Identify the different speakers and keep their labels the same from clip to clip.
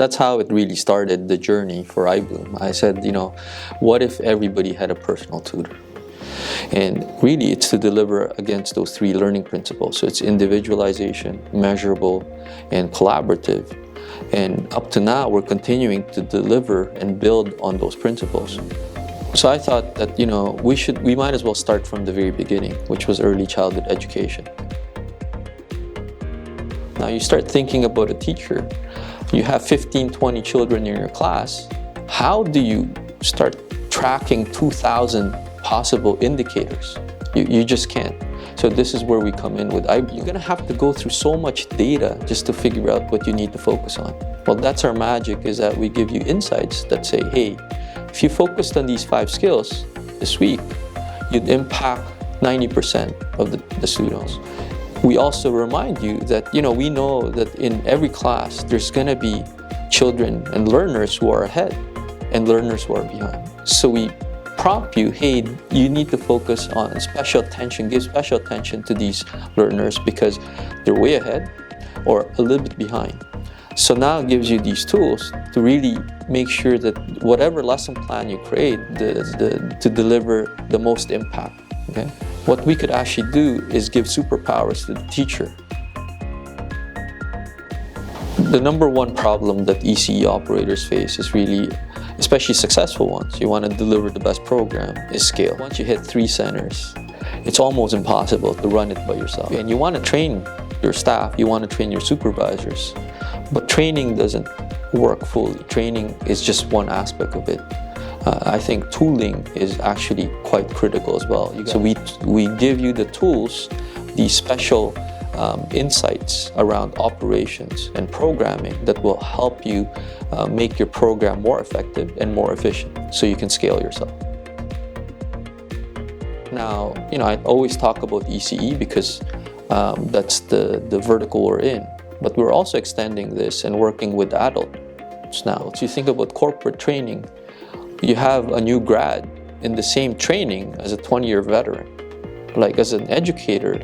Speaker 1: That's how it really started, the journey for iBlüm. I said, what if everybody had a personal tutor? And really, it's to deliver against those three learning principles. So it's individualization, measurable, and collaborative. And up to now, we're continuing to deliver and build on those principles. So I thought that, we might as well start from the very beginning, which was early childhood education. Now you start thinking about a teacher. You have 15, 20 children in your class. How do you start tracking 2,000 possible indicators? You just can't. So this is where we come in with iBlüm. You're gonna have to go through so much data just to figure out what you need to focus on. Well, that's our magic, is that we give you insights that say, hey, if you focused on these 5 skills this week, you'd impact 90% of the students. We also remind you that, we know that in every class, there's gonna be children and learners who are ahead and learners who are behind. So we prompt you, hey, you need to focus on special attention, give special attention to these learners because they're way ahead or a little bit behind. So now it gives you these tools to really make sure that whatever lesson plan you create, to deliver the most impact. Okay? What we could actually do is give superpowers to the teacher. The number one problem that ECE operators face is really, especially successful ones, you want to deliver the best program, is scale. Once you hit 3 centers, it's almost impossible to run it by yourself. And you want to train your staff, you want to train your supervisors, but training doesn't work fully. Training is just one aspect of it. I think tooling is actually quite critical as well. So we give you the tools, the special insights around operations and programming that will help you make your program more effective and more efficient so you can scale yourself. Now, I always talk about ECE because that's the vertical we're in, but we're also extending this and working with adults now. So you think about corporate training, you have a new grad in the same training as a 20-year veteran. Like as an educator,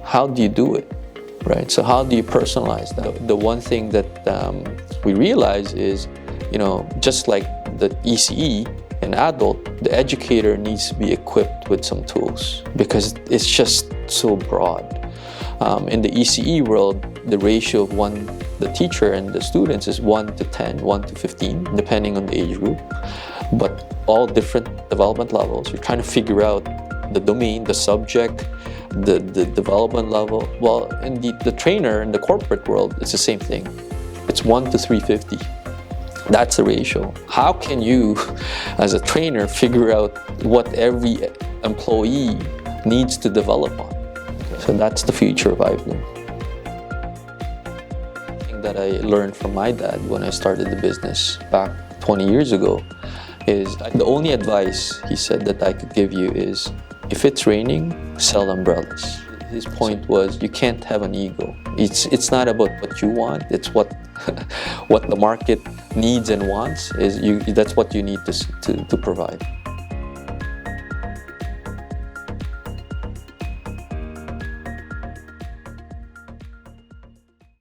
Speaker 1: how do you do it, right? So how do you personalize that? The one thing that we realize is, just like the ECE, an adult, the educator needs to be equipped with some tools because it's just so broad. In the ECE world, the ratio of the teacher and the students is 1 to 10, 1 to 15, depending on the age group. But all different development levels. You're trying to figure out the domain, the subject, the development level. Well, in the trainer in the corporate world, it's the same thing. It's 1 to 350. That's the ratio. How can you, as a trainer, figure out what every employee needs to develop on? So that's the future of iBlüm. The thing that I learned from my dad when I started the business back 20 years ago is the only advice he said that I could give you is, if it's raining, sell umbrellas. His point was, you can't have an ego. It's not about what you want, it's what the market needs and wants. That's what you need to provide.